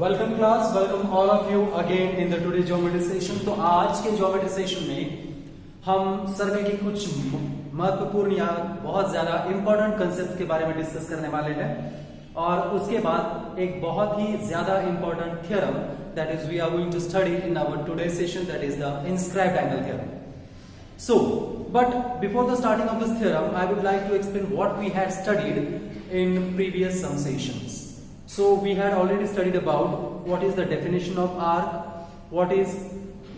Welcome class, welcome all of you again in the today geometry session. तो आज के geometry session में हम सर्कल के कुछ महत्वपूर्ण या बहुत ज्यादा इंपॉर्टेंट कंसेप्ट के बारे में डिस्कस करने वाले हैं और उसके बाद एक बहुत ही ज्यादा important theorem that is we are going to study in our today session, that is the inscribed angle theorem. So, but before the starting of this theorem, I would like to explain what we had studied in previous some sessions. So, we had already studied about what is the definition of arc, what is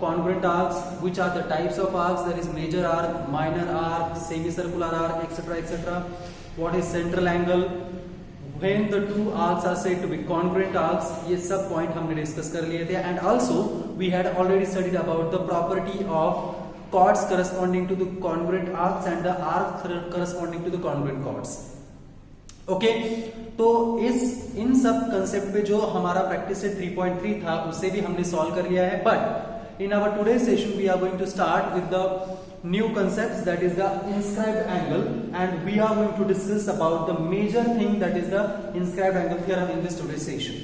congruent arcs, which are the types of arcs, there is major arc, minor arc, semicircular arc, etc., etc. What is central angle, when the two arcs are said to be congruent arcs, ये सब point हमने discuss कर लिए थे. And also, we had already studied about the property of chords corresponding to the congruent arcs and the arc corresponding to the congruent chords. Okay तो इन सब concept पे जो हमारा प्रैक्टिस से 3.3 था उससे भी हमने सॉल्व कर लिया है. But in our today session we are going to start with the new concept that is the inscribed angle and we are going to discuss about the major thing that is the inscribed angle theorem in this today session.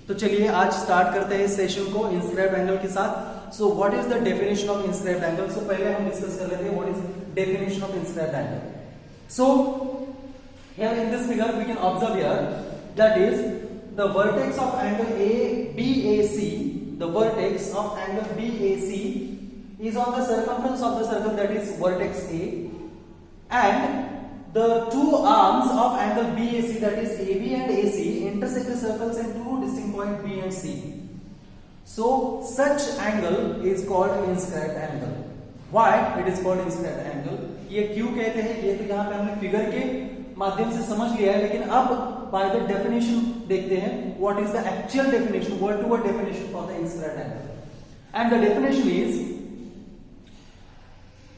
तो चलिए आज start करते हैं इस session को inscribed angle के साथ. So what is the definition of inscribed angle? So पहले हम डिस्कस कर लेते हैं what is definition of inscribed angle. So here in this figure we can observe here that is the vertex of angle BAC, the vertex of angle BAC is on the circumference of the circle, that is vertex A, and the two arms of angle BAC, that is AB and AC, intersect the circles in two distinct points B and C. So such angle is called inscribed angle. Why it is called inscribed angle? ये क्यों कहते हैं ये तो यहाँ पे हमने figure के माध्यम से समझ लिया है, लेकिन अब by the definition देखते हैं what is the actual definition, word to word definition for the inscribed angle. And the definition is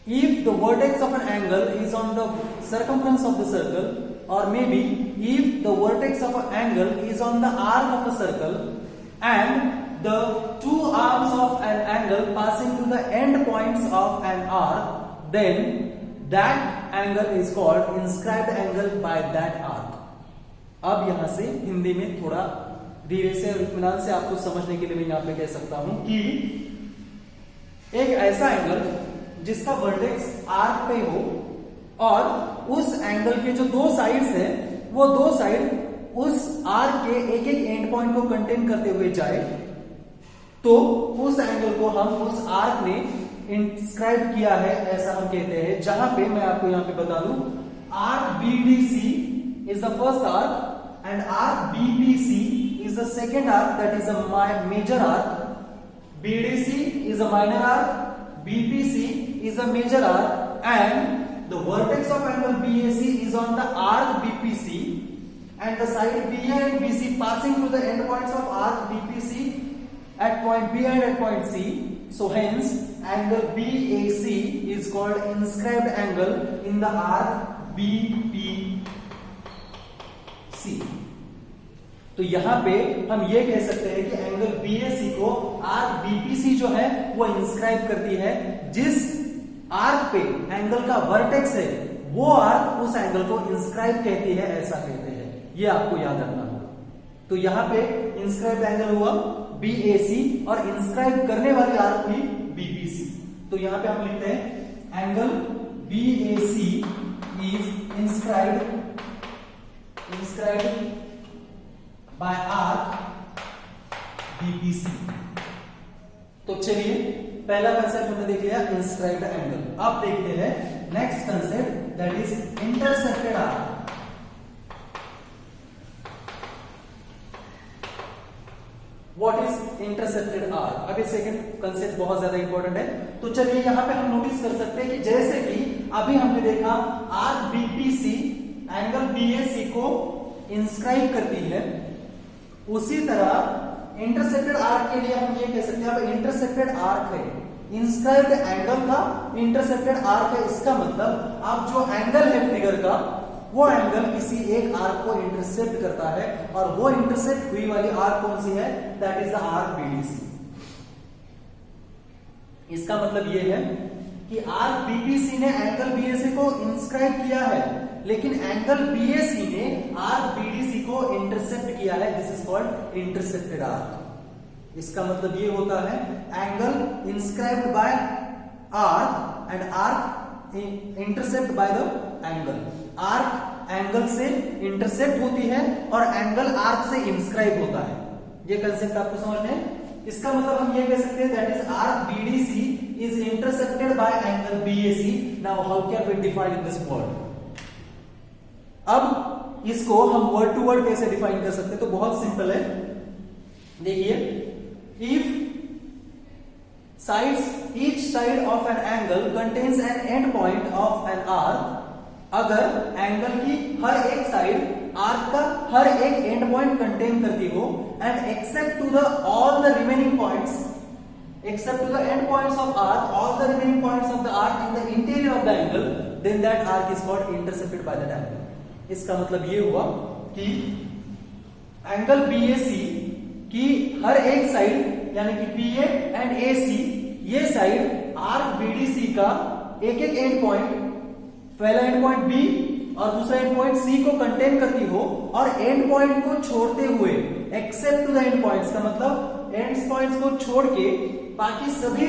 if the vertex of an angle is on the circumference of the circle, or maybe if the vertex of an angle is on the arc of a circle and the two arms of an angle passing through the end points of an arc, then that angle is called inscribed angle by that arc. अब यहां से हिंदी में थोड़ा धीरे से और इत्मीनान से आपको समझने के लिए मैं यहां पे कह सकता हूं कि एक ऐसा एंगल जिसका वर्टेक्स आर्क पे हो और उस एंगल के जो दो साइड्स हैं वो दो साइड उस आर्क के एक एक एंड पॉइंट को कंटेन करते हुए जाए, तो उस एंगल को हम उस आर्क ने इंस्क्राइब किया है ऐसा हम कहते हैं. जहां पे मैं आपको यहां पे बता दूं arc BDC is the first arc and arc BPC is the second arc, that is a major arc. BDC is a minor arc, BPC is a major arc, and the vertex of angle BAC is on the arc BPC, and the side BA and BC passing through the end points of arc BPC at point B and at point C. So hence angle BAC is called inscribed angle in the arc BPC. तो यहां पे हम ये कह सकते हैं कि angle BAC को आर्क BPC जो है वो इंस्क्राइब करती है. जिस आर्क पे एंगल का वर्टेक्स है वो आर्क उस एंगल को इंस्क्राइब कहती है, ऐसा कहते हैं. ये आपको याद रखना होगा. तो यहां पे इंस्क्राइब एंगल हुआ BAC और इंस्क्राइब करने वाली आर्क हुई BPC. तो यहां पे हम लिखते हैं angle BAC is inscribed by arc BPC. तो चलिए पहला कंसेप्ट हमने देख लिया इंस्क्राइब्ड एंगल. अब देखते हैं next concept that is intersected arc. What is intersected arc? अब ये सेकंड कंसेप्ट बहुत ज्यादा इंपॉर्टेंट है. तो चलिए यहां पे हम नोटिस कर सकते हैं कि जैसे कि अभी हमने देखा आर्क BPC एंगल BAC को इंस्क्राइब करती है, उसी तरह इंटरसेक्टेड आर्क के लिए हम ये कह सकते हैं अब इंटरसेक्टेड आर्क है, इंस्क्राइब्ड एंगल का इंटरसेक्टेड आर्क है. इसका मतलब अब जो एंगल है फिगर का वो एंगल किसी एक आर्क को इंटरसेप्ट करता है और वो इंटरसेप्ट हुई वाली आर्क कौन सी है? That is the arc BDC. इसका मतलब ये है कि आर्क BPC ने एंगल BAC को इंस्क्राइब किया है, लेकिन एंगल BAC ने आर्क BDC को इंटरसेप्ट किया है. This is called intercepted arc. इसका मतलब ये होता है angle inscribed by arc and arc intercept by the angle. Arc angle से इंटरसेप्ट होती है और एंगल आर्क से इंस्क्राइब होता है। ये कंसेप्ट आपको समझ में है? इसका मतलब हम ये कह सकते हैं that is arc BDC is intercepted by angle BAC। Now how can we define this word? अब इसको हम वर्ड टू वर्ड कैसे डिफाइन कर सकते हैं? तो बहुत सिंपल है, देखिए, if sides each side of an angle contains an end point of an arc, अगर एंगल की हर एक साइड आर्क का हर एक एंड पॉइंट कंटेन करती हो and except to the all the remaining points, except to the end points of arc, all the remaining points of the arc in the interior of the angle, then that arc is called intercepted by that angle. इसका मतलब ये हुआ कि angle BAC की हर एक side यानी कि BA and AC, ये साइड आर्क BDC का एक एक एंड पॉइंट, पहला एंड पॉइंट B और दूसरा एंड पॉइंट C को कंटेन करती हो और एंड पॉइंट को छोड़ते हुए, except to the end points का मतलब एंड पॉइंट्स को छोड़ के बाकी सभी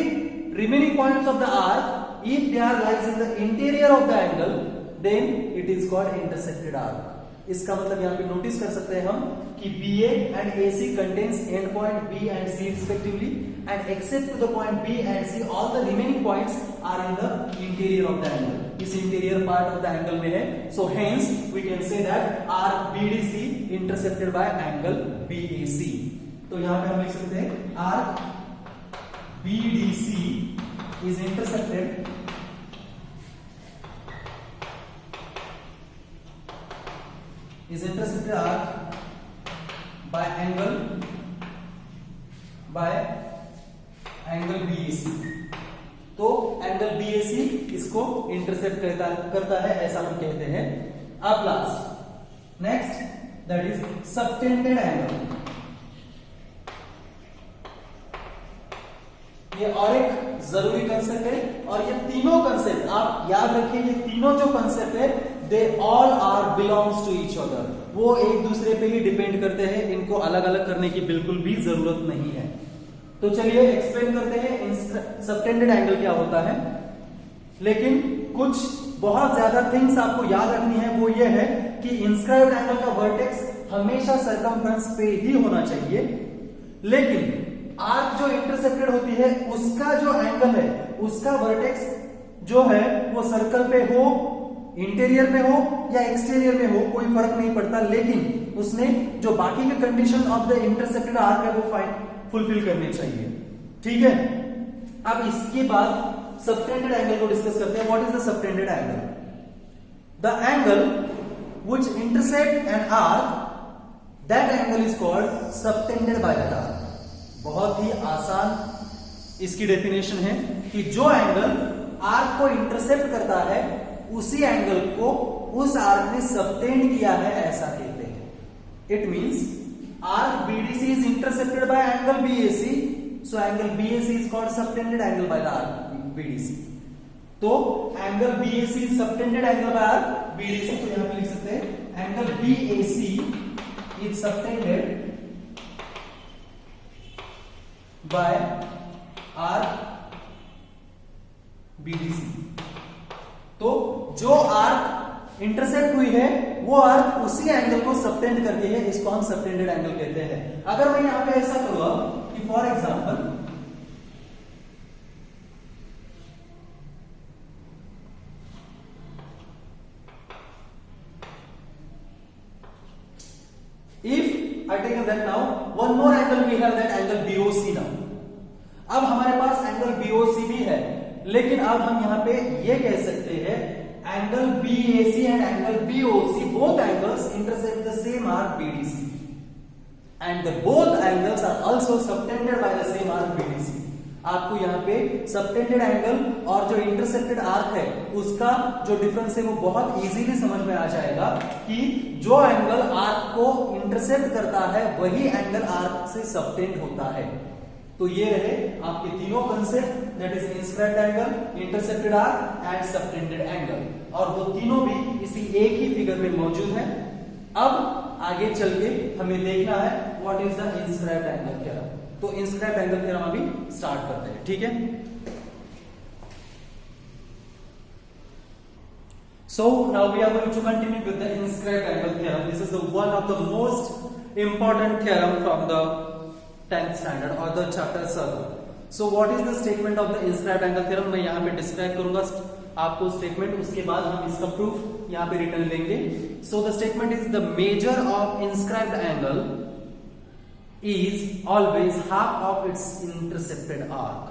remaining points of the arc, if they are lies in the interior of the angle, then it is called intersected arc. इसका मतलब यहां पे नोटिस कर सकते हैं हम कि BA and AC contains and point B and C respectively and except to the point B and C all the remaining points are in the interior of the angle. इस interior part of the angle में है, so hence we can say that arc BDC intercepted by angle BAC। तो यहां पे हम लिख सकते हैं arc BDC is intercepted arc by angle BAC। तो एंगल BAC इसको इंटरसेप्ट करता है, ऐसा हम कहते हैं। अब last next that is subtended angle. ये और एक जरूरी कंसेप्ट है और ये तीनों कंसेप्ट आप याद रखिए, ये तीनों जो कंसेप्ट है they all are belongs to each other, वो एक दूसरे पे ही डिपेंड करते हैं, इनको अलग अलग करने की बिल्कुल भी जरूरत नहीं है। तो चलिए एक्सप्लेन करते हैं सबटेंडेड एंगल क्या होता है। लेकिन कुछ बहुत ज्यादा थिंग्स आपको याद रखनी है, वो ये है कि इंस्क्राइब्ड एंगल का वर्टेक्स हमेशा सर्कमफ्रेंस पे ही होना चाहिए, लेकिन आर्क जो इंटरसेप्टेड होती है उसका जो एंगल है, उसका वर्टेक्स जो है वो सर्कल पे हो, इंटीरियर में हो या एक्सटीरियर में हो, कोई फर्क नहीं पड़ता, लेकिन उसने जो बाकी के condition of the intercepted arc है वो फुलफिल करने चाहिए। ठीक है, अब इसके बाद सबटेंडेड एंगल को डिस्कस करते हैं। What is the subtended angle? The angle which intercept an arc, that angle is called subtended by that arc. बहुत ही आसान इसकी डेफिनेशन है कि जो एंगल आर्क को इंटरसेप्ट करता है उसी एंगल को उस आर्क ने सबटेंड किया है, ऐसा कहते हैं। It means arc BDC is intercepted by angle BAC, so angle BAC is called subtended angle by the arc BDC। तो angle BAC is subtended angle by arc BDC, तो यहां पे लिख सकते हैं angle BAC is subtended by arc BDC। तो जो arc intercept हुई है वो आर्क उसी एंगल को सबटेंड करती है, इसको हम सबटेंडेड एंगल कहते हैं। अगर मैं यहां पे ऐसा करूंगा कि for example if I take that now one more angle we have that angle BOC now. अब हमारे पास एंगल BOC भी है, लेकिन अब हम यहां पे ये कह सकते हैं angle BAC and angle BOC both angles intercept the same arc BDC and the both angles are also subtended by the same arc BDC। आपको यहाँ पे सबटेंडेड एंगल और जो इंटरसेप्टेड आर्क है उसका जो डिफरेंस है वो बहुत इजीली समझ में आ जाएगा कि जो एंगल आर्क को इंटरसेप्ट करता है वही एंगल आर्क से सबटेंड होता है। तो ये रहे आपके तीनों concept, that is inscribed angle, intercepted arc and subtended angle, और वो तीनों भी इसी एक ही फिगर में मौजूद हैं। अब आगे चल के हमें देखना है what is the inscribed angle theorem. तो इंस्क्राइब्ड एंगल थ्योरम अभी स्टार्ट करते हैं, ठीक है। So now we are going to continue with the inscribed angle theorem. This is the one of the most important theorem from the 10th standard or the chapter 7. So what is the statement of the inscribed angle theorem? मैं यहाँ पे describe करूंगा आपको statement, उसके बाद हम इसका proof यहाँ पे रिटर्न लेंगे। So the statement is the measure of inscribed angle is always half of its intercepted arc.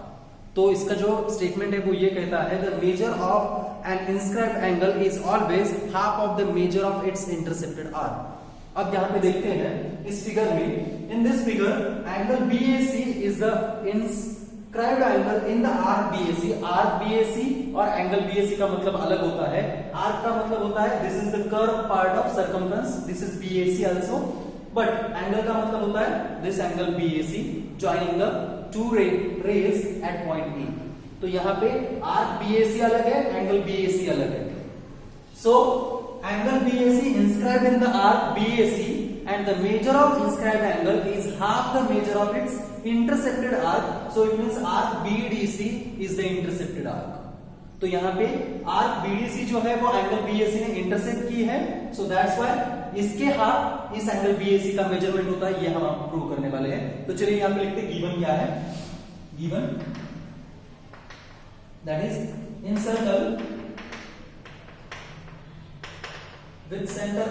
तो इसका जो स्टेटमेंट है वो ये कहता है the major of an inscribed angle is always half of the major of its intercepted arc. अब यहाँ पे देखते हैं इस फिगर में, in this figure angle BAC is the inscribed angle in the arc BAC। Arc BAC और angle BAC का मतलब अलग होता है। आर्क का मतलब होता है this is the curve part of circumference, this is BAC also, but angle का मतलब होता है this angle BAC joining the two rays at point E। तो यहाँ पे आर्क BAC अलग है, एंगल BAC अलग है। So angle BAC inscribed in the arc BAC and the measure of inscribed angle is half the measure of its intercepted arc. So it means arc BDC is the intercepted arc. तो यहाँ पे arc BDC जो है वो angle BAC ने intercept की है, so that's why इसके हाफ इस एंगल BAC का मेजरमेंट होता है, ये हम आपको प्रूव करने वाले हैं। तो चलिए यहाँ पे लिखते हैं गिवन क्या है। Given that is in circle with centre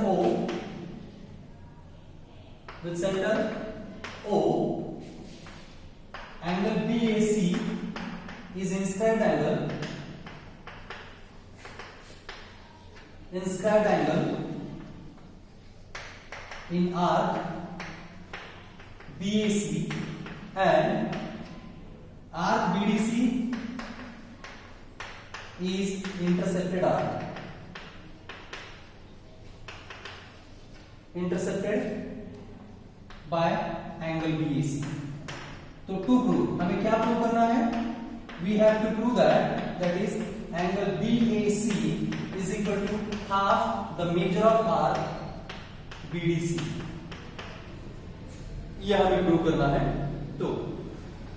O angle BAC is inscribed angle in arc BAC and arc BDC is intercepted by angle BAC. तो टू प्रूव हमें क्या प्रूव करना है, we have to prove that is angle BAC is equal to half the measure of arc BDC। यह हमें prove करना है। तो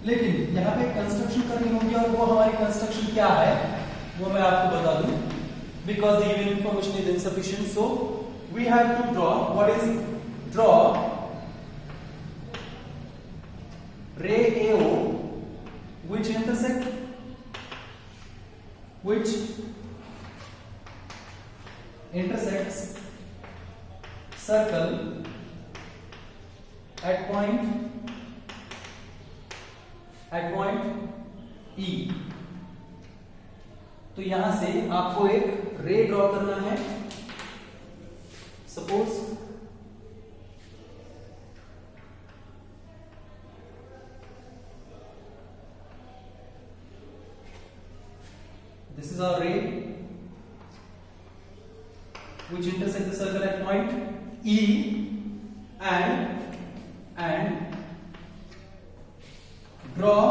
लेकिन यहाँ पे कंस्ट्रक्शन करनी होगी, और वो हमारी कंस्ट्रक्शन क्या है वो मैं आपको बता दूं, because the given information is insufficient. So we have to draw what is draw ray AO which intersects circle at point E। तो यहां से आपको एक रे ड्रॉ करना है। Suppose this is our ray which intersect the circle at point E and draw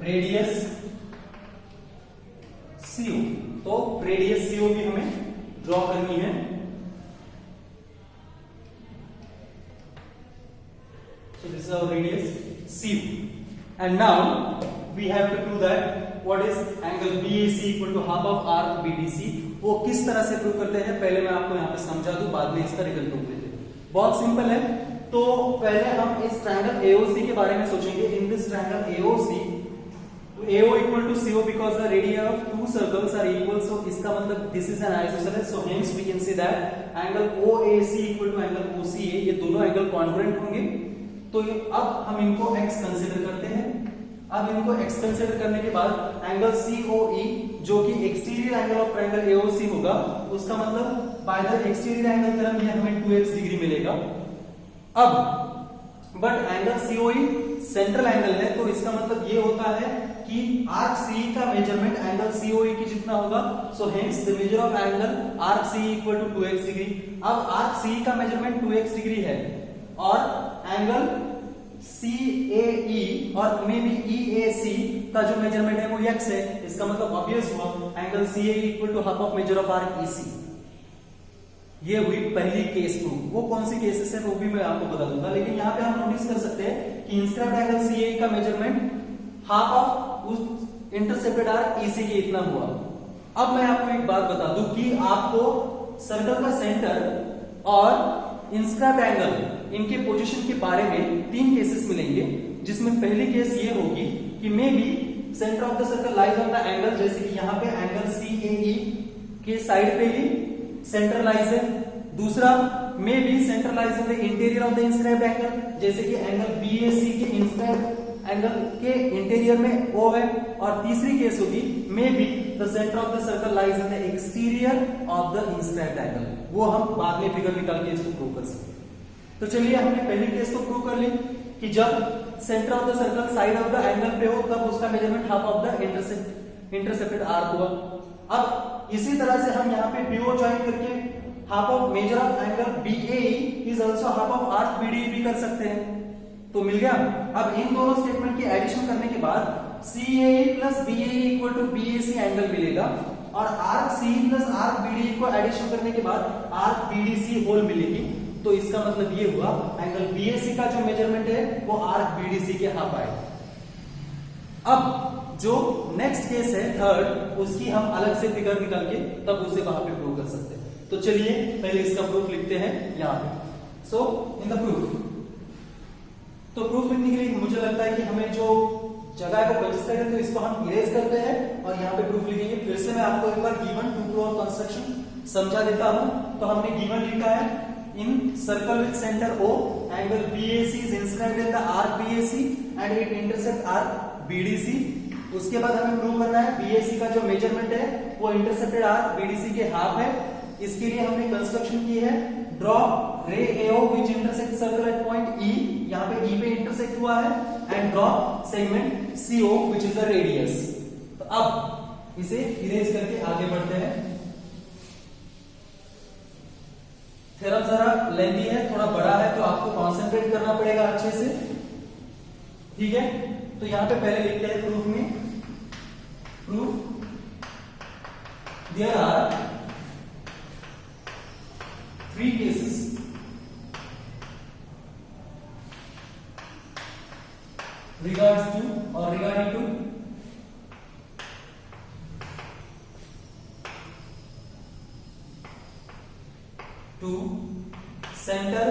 radius CO। तो radius CO भी हमें ड्रॉ करनी है। So this is our radius CO and now we have to prove that what is angle BAC equal to half of arc BDC। वो किस तरह से prove करते हैं पहले मैं आपको यहाँ पे समझा दूं, बाद में इसका रिजल्ट प्रूव लेते हैं। बहुत सिंपल है। तो पहले हम इस ट्रायंगल AOC के बारे में सोचेंगे। In this triangle AOC AO equal to CO because the radii of two circles are equal, so इसका मतलब this is an isosceles, so hence we can say that angle OAC equal to angle OCA, ये दोनों angle congruent होंगे। तो अब हम इनको x consider करते हैं। अब इनको x कंसीडर करने के बाद एंगल COE जो कि exterior angle of triangle AOC होगा, उसका मतलब by the exterior angle theorem ये हमें 2x डिग्री मिलेगा। अब but angle COE central angle है, तो इसका मतलब ये होता है कि आर्क CE का मेजरमेंट एंगल COE की जितना होगा, so hence the major of angle arc CE equal to 2x degree. अब आर्क CE का मेजरमेंट 2x डिग्री है और एंगल CAE और मे भी EAC का जो मेजरमेंट है वो x है, इसका मतलब ऑब्वियस हुआ angle CAE equal to half of major of arc EC। ये हुई पहली केस प्रूफ। वो कौन सी केसेस है वो भी मैं आपको बता दूंगा, लेकिन यहाँ पे हम नोटिस कर सकते हैं कि इंस्क्राइब्ड एंगल CAE का मेजरमेंट हाफ ऑफ उस इंटरसेप्टेड आर्क EC के इतना हुआ। अब मैं आपको एक बात बता दूं कि आपको सर्कल का सेंटर और इंस्क्राइब्ड एंगल इनके पोजीशन के बारे में 3 केसेस मिलेंगे, जिसमें पहली केस ये होगी कि may be centre of the circle lies on the angle, जैसे कि यहाँ पे एंगल CAE के साइड पे ही सेंटर लाइज है। दूसरा may be centre lies in the interior of the inscribed angle, जैसे कि एंगल BAC के इंस्क्राइब्ड एंगल के इंटीरियर में O है। और तीसरी केस होगी may be the centre of the circle lies in the exterior of the inscribed angle. वो हम बाद में फिगर निकाल के इसको प्रूव कर सकते हैं। तो चलिए हमने पहली केस को प्रूव कर ली कि जब centre of the circle side of the angle पे हो तब उसका measurement half of the intercepted arc हुआ। अब इसी तरह से हम यहाँ पे BO ज्वाइन करके half of major of angle BAE is also half of arc BDE भी कर सकते हैं। तो मिल गया। अब इन दोनों स्टेटमेंट की एडिशन करने के बाद CAE plus BAE equal to BAC angle मिलेगा, और arc CE plus arc BDE को एडिशन करने के बाद आर्क BDC होल मिलेगी। तो इसका मतलब ये हुआ एंगल BAC का जो मेजरमेंट है वो आर्क BDC के हाफ आएगा। अब जो नेक्स्ट केस है थर्ड, उसकी हम अलग से फिगर निकाल के तब उसे वहां पे प्रूव कर सकते हैं। तो चलिए पहले इसका प्रूफ लिखते हैं यहाँ पे। सो इन द प्रूफ, तो प्रूफ लिखने के लिए मुझे लगता है कि हमें जो जगह को बचता है तो इसको हम इरेज करते हैं और यहाँ पे प्रूफ लिखेंगे। फिर से मैं आपको एक बार गिवन टू फ्लोर कंस्ट्रक्शन समझा देता हूं। तो हमने गिवन लिखा है in circle with centre O angle BAC is inscribed in the arc BAC and it intercept arc BDC। उसके बाद हमें प्रूव करना है BAC का जो मेजरमेंट है वो इंटरसेप्टेड आर्क BDC के हाफ है। इसके लिए हमने कंस्ट्रक्शन की है ड्रॉ रे AO which intersect circle eight point E, यहाँ पे E पे इंटरसेक्ट हुआ है, and draw segment CO which is the radius. तो अब इसे इरेज करके आगे बढ़ते हैं। थ्योरम जरा लेंथी है, थोड़ा बड़ा है, तो आपको कॉन्सेंट्रेट करना पड़ेगा अच्छे से, ठीक है। तो यहां पे पहले लिखते हैं प्रूफ में, proof there are 3 cases regarding to center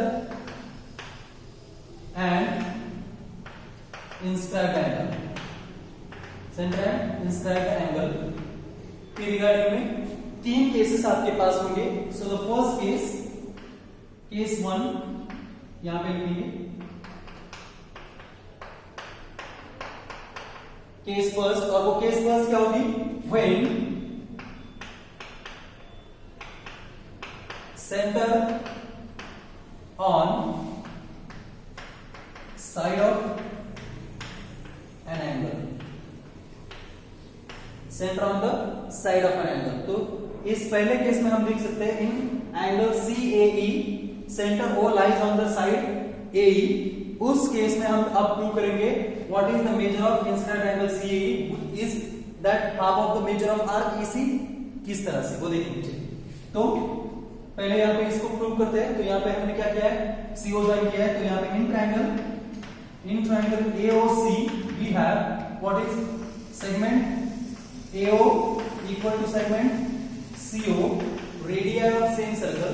and inscribed angle, center and inscribed angle के रिगार्डिंग में 3 केसेस आपके पास होंगे। सो द फर्स्ट केस 1 यहां पे लिखेंगे, केस फर्स्ट, और वो केस फर्स्ट क्या होगी, when center on side of an angle, center on the side of an angle। तो इस पहले केस में हम लिख सकते हैं in angle CAE centre O lies on the side AE। उस केस में हम अब प्रूव करेंगे what is the major of inscribed angle CAE is that half of the major of arc EC। किस तरह से वो देखेंगे। तो पहले यहाँ पे इसको प्रूव करते हैं। तो यहाँ पे हमने क्या किया है, CO ज्वाइन किया है। तो यहाँ पे in triangle AOC we have what is segment AO equal to segment CO, radius of same circle,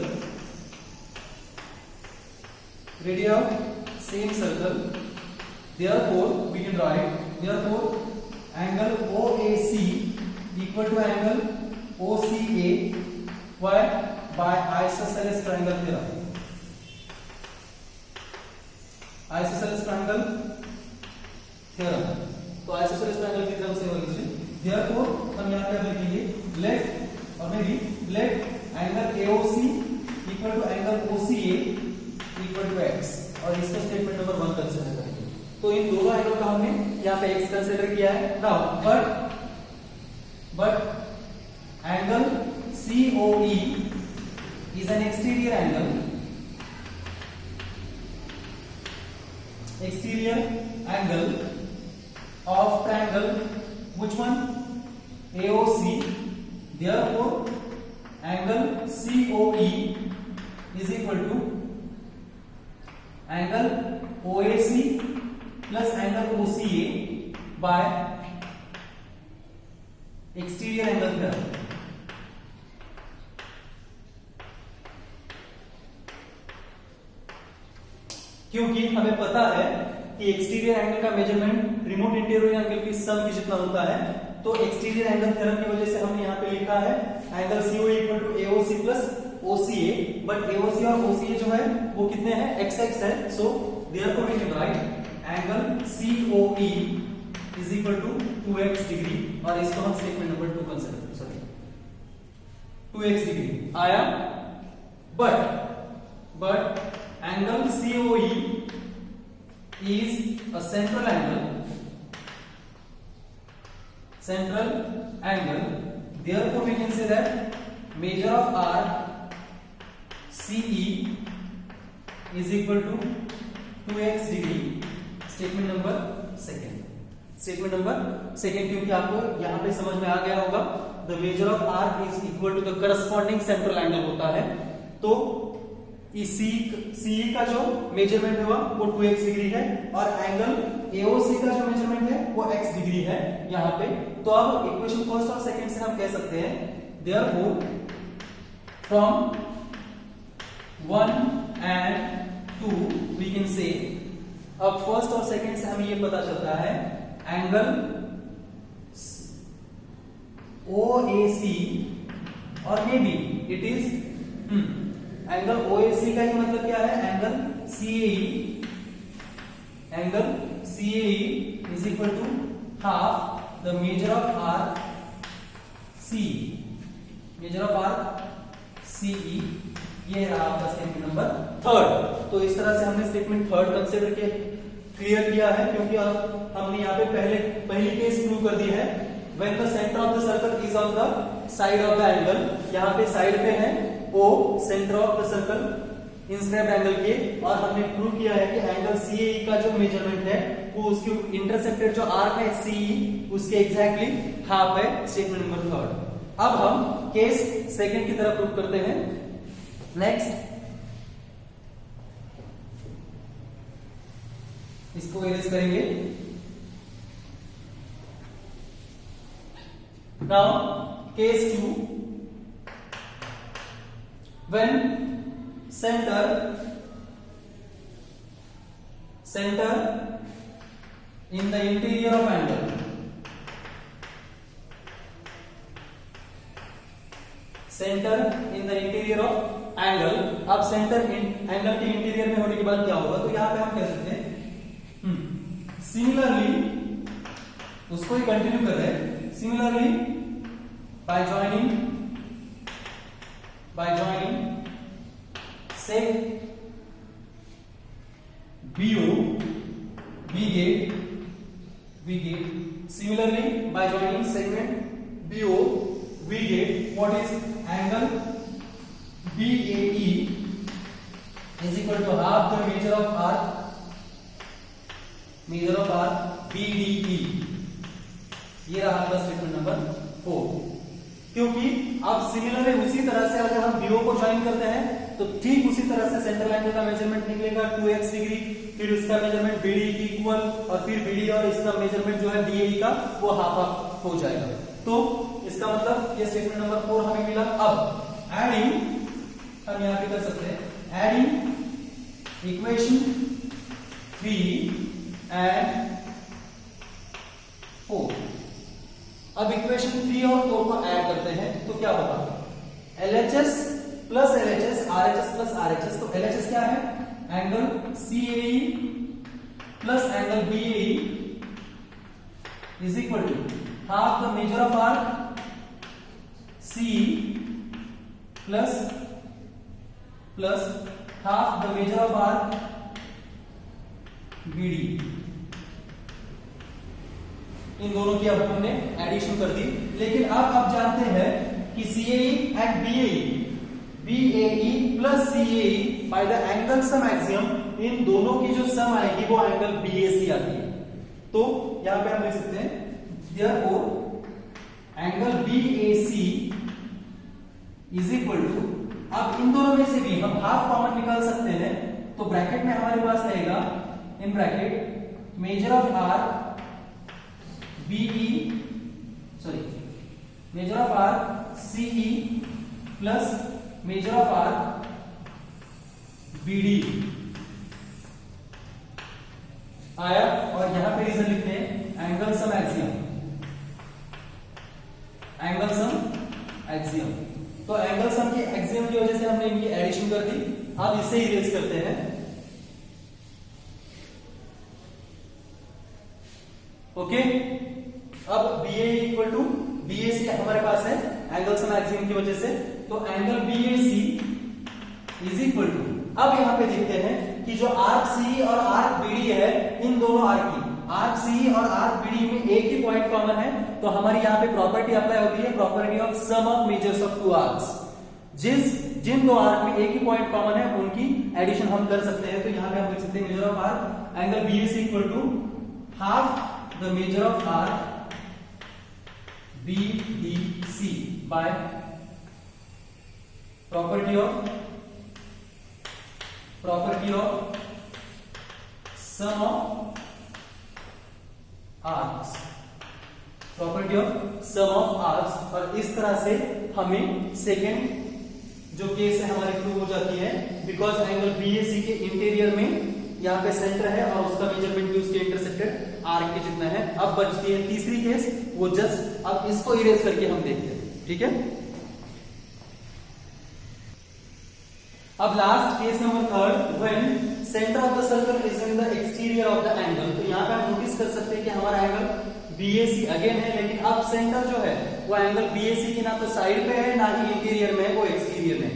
radius of same circle, therefore we can write therefore angle OAC equal to angle OCA why by isosceles triangle theorem। isosceles triangle theorem, तो isosceles triangle की तरफ से हो लीजिए। therefore हम यहाँ पे लिखेंगे let और may be let angle AOC equal to angle OCA equal to x, और इसका स्टेटमेंट नंबर 1 कंसीडर करेंगे। तो इन दोनों एंगल का हमने यहाँ पे x कंसीडर किया है। Now but angle COE is an exterior angle of triangle, which one, AOC, therefore angle COE is equal to angle OAC plus angle OCA by exterior angle theorem. क्योंकि हमें पता है कि एक्सटीरियर एंगल का measurement remote interior angle की sum की जितना होता है, तो एक्सटीरियर एंगल थ्योरम की वजह से हमने यहाँ पे लिखा है angle COE equal to AOC plus OCA, but AOC और OCA जो है वो कितने हैं, XX है, so therefore we can write angle COE is equal to 2x degree, और इसको हम statement number 2 consider, sorry 2x degree आया। But angle COE is a central angle, therefore we can say that measure of arc CE is equal to 2x degree, statement number second, क्योंकि आपको यहां पे समझ में आ गया होगा the measure of arc is equal to the corresponding central angle होता है, तो CE का जो मेजरमेंट हुआ वो 2x डिग्री है, और एंगल AOC का जो मेजरमेंट है वो x डिग्री है यहाँ पे। तो अब इक्वेशन फर्स्ट और सेकंड से हम कह सकते हैं therefore from 1 and 2 we can say, अब फर्स्ट और सेकंड से हमें ये पता चलता है एंगल OAC और maybe it is angle OAC का ही मतलब क्या है, angle CAE is equal to half the major of arc CE, ये रहा आपका स्टेटमेंट नंबर थर्ड। तो इस तरह से हमने स्टेटमेंट थर्ड कंसीडर क्लियर किया है, क्योंकि अब हमने यहाँ पे पहली केस प्रूव कर दी है when the centre of the circle is on the side of the angle, यहाँ पे साइड पे है O centre of the circle inscribed angle के, और हमने प्रूव किया है कि एंगल CAE का जो मेजरमेंट है वो उसके इंटरसेप्टेड जो आर्क है CE उसके एग्जैक्टली हाफ है, स्टेटमेंट नंबर थर्ड। अब हम केस सेकंड की तरफ प्रूव करते हैं। नेक्स्ट इसको इरेज करेंगे। Now case 2, when center in the interior of angle, अब सेंटर एंगल के इंटीरियर में होने के बाद क्या होगा, तो यहां पे हम कह सकते हैं सिमिलरली, उसको ही कंटिन्यू कर रहे हैं, similarly by joining say BO we get similarly by joining segment BO we get what is angle BAE is equal to half the measure of arc BDE। ये रहा आपका स्टेटमेंट नंबर 4। क्योंकि अब similar है, उसी तरह से अगर हम BO को ज्वाइन करते हैं तो ठीक उसी तरह से सेंट्रल एंगल का मेजरमेंट निकलेगा 2x डिग्री, फिर उसका मेजरमेंट BD की इक्वल, और फिर BD और इसका मेजरमेंट जो है DAE का वो हाफ हाफ हो जाएगा। तो इसका मतलब ये स्टेटमेंट नंबर 4 हमें मिला। अब एडिंग हम यहां पे कर सकते हैं, एडिंग इक्वेशन 3 एंड 4। अब इक्वेशन 3 और 4 को ऐड करते हैं तो क्या होगा, LHS plus LHS, RHS plus RHS। तो LHS क्या है, angle CAE plus angle BAE is equal to half the major of arc CE plus half the major of arc BD। इन दोनों की अब हमने एडिशन कर दी। लेकिन अब आप जानते हैं कि CAE and BAE plus CAE by the angle sum axiom, इन दोनों की जो सम आएगी वो एंगल BAC आती है। तो यहां पे हम लिख सकते हैं therefore angle BAC is equal to अब इन दोनों में से भी हम हाफ कॉमन निकाल सकते हैं, तो ब्रैकेट में हमारे पास रहेगा in bracket major of arc major of arc CE plus major of arc BD आया। और यहां पे रीजन लिखते हैं एंगल सम एक्सियम। तो एंगल सम के एक्सियम की वजह से हमने इनकी एडिशन कर दी। अब इसे इरेज करते हैं। ओके, अब BA इक्वल टू BAC हमारे पास है एंगल सम एक्सियम की वजह से, तो angle BAC is equal to, अब यहां पे देखते हैं कि जो आर्क सी और आर्क बीडी है, इन दोनों आर्क की आर्क सी और आर्क बीडी में एक ही पॉइंट कॉमन है, तो हमारी यहाँ पे प्रॉपर्टी अप्लाई होती है, property of sum of measures of two arcs. जिन दो आर्क में एक ही पॉइंट कॉमन है उनकी एडिशन हम कर सकते हैं। तो यहाँ पे हम लिख सकते हैं major of arc angle BAC equal to half the major of arc BDC by property of sum of arcs, property of sum of arcs. और इस तरह से हमें सेकेंड जो केस है हमारी प्रूव हो जाती है, बिकॉज एंगल BAC के इंटीरियर में यहाँ पे सेंटर है और उसका मेजरमेंट भी उसके इंटरसेक्टेड आर्क के जितना है। अब बचती है तीसरी केस, वो जस्ट अब इसको इरेज करके हम देखते हैं, ठीक है। अब last case number third, when centre of the circle is in the exterior of the angle. तो यहाँ पे हम नोटिस कर सकते हैं कि हमारा एंगल BAC अगेन है, लेकिन अब सेंटर जो है वो एंगल BAC की ना तो साइड पे है ना ही इंटीरियर में, वो एक्सटीरियर में है।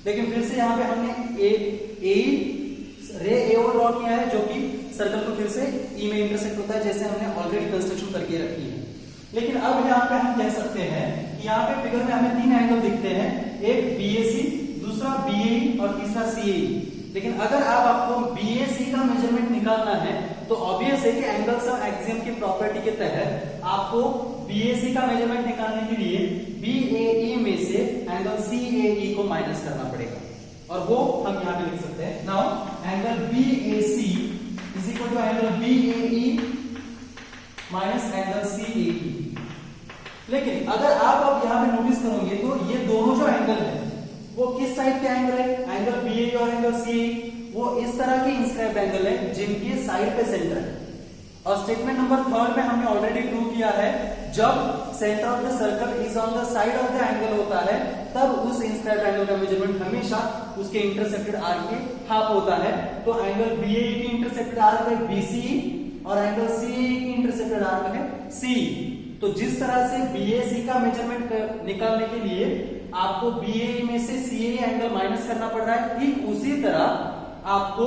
लेकिन फिर से यहाँ पे हमने रे AO ड्रॉ किया है, जो कि सर्कल को फिर से E में इंटरसेक्ट होता है, जैसे हमने ऑलरेडी कंस्ट्रक्शन करके रखी है। लेकिन अब यहाँ पे हम कह सकते हैं कि यहाँ पे फिगर में हमें तीन एंगल दिखते हैं, एक BAC, दूसरा BAE और तीसरा CAE। लेकिन अगर आपको BAC का मेजरमेंट निकालना है तो ऑब्वियस है कि एंगल सम एक्सियम की प्रॉपर्टी के तहत आपको BAC का मेजरमेंट निकालने के लिए BAE में से एंगल CAE को माइनस करना पड़ेगा, और वो हम यहां पे लिख सकते हैं। Now angle BAC is equal to angle BAE minus angle CAE। लेकिन अगर आप अब यहां पे नोटिस करोगे तो ये दोनों जो एंगल है वो किस टाइप के एंगल है, एंगल BAE और एंगल CAE वो इस तरह के इंस्क्राइब्ड एंगल है जिनके साइड पे सेंटर है। और स्टेटमेंट नंबर थर्ड में हमने ऑलरेडी प्रूव किया है, जब centre of the circle is on the side of the angle होता है तब उस इंस्क्राइब्ड एंगल का मेजरमेंट हमेशा उसके इंटरसेक्टेड आर्क के हाफ होता है। तो एंगल BAE की इंटरसेक्टेड आर्क है BCE और एंगल CAE की इंटरसेक्टेड आर्क है CE। तो जिस तरह से BAC का मेजरमेंट निकालने के लिए आपको BAE में से CAE एंगल माइनस करना पड़ रहा है, ठीक उसी तरह आपको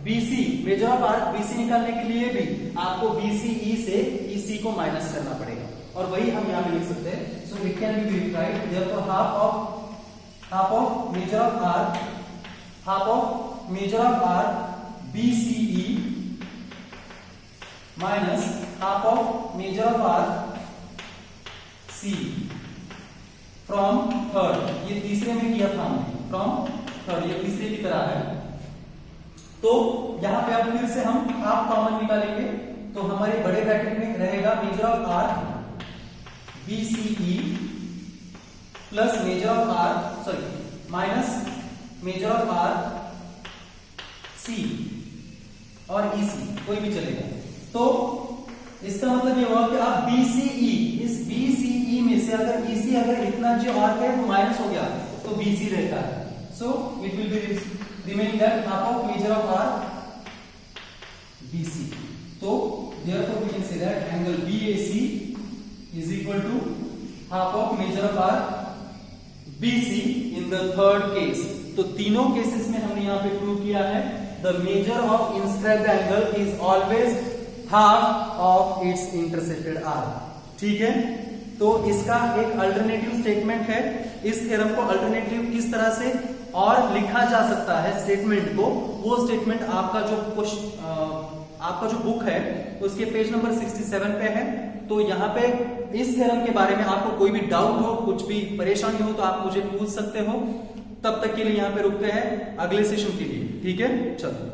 BC major of arc BC निकालने के लिए भी आपको BCE से EC को माइनस करना पड़ेगा, और वही हम यहां पे लिख सकते हैं। So it can be right therefore half of major of arc BCE minus half of major of arc CE from third. ये तीसरे में किया था हमने, फ्रॉम थर्ड, ये तीसरे की तरह है। तो यहां पे अब फिर से हम हाफ कॉमन निकालेंगे, तो हमारे बड़े ब्रैकेट में रहेगा major of arc BCE plus major of arc minus major of arc C और EC, कोई भी चलेगा। तो इसका मतलब ये हुआ कि आप BCE, इस BCE में से अगर EC अगर इतना जो आर्क है वो माइनस हो गया तो BC रहता है। So it will be remaining that half of measure of arc BC. So therefore we can say that angle BAC is equal to half of measure of arc BC in the third case. तो तीनों cases में हमने यहाँ पे prove किया है the measure of inscribed angle is always half of its intersected arc. ठीक है, तो इसका एक अल्टरनेटिव स्टेटमेंट है। इस थ्योरम को अल्टरनेटिव किस तरह से और लिखा जा सकता है स्टेटमेंट को, वो स्टेटमेंट आपका जो आपका जो बुक है उसके पेज नंबर 67 पे है। तो यहाँ पे इस थ्योरम के बारे में आपको कोई भी डाउट हो, कुछ भी परेशानी हो तो आप मुझे पूछ सकते हो। तब तक के लिए यहाँ पे रुकते हैं अगले सेशन के लिए, ठीक है, चलो।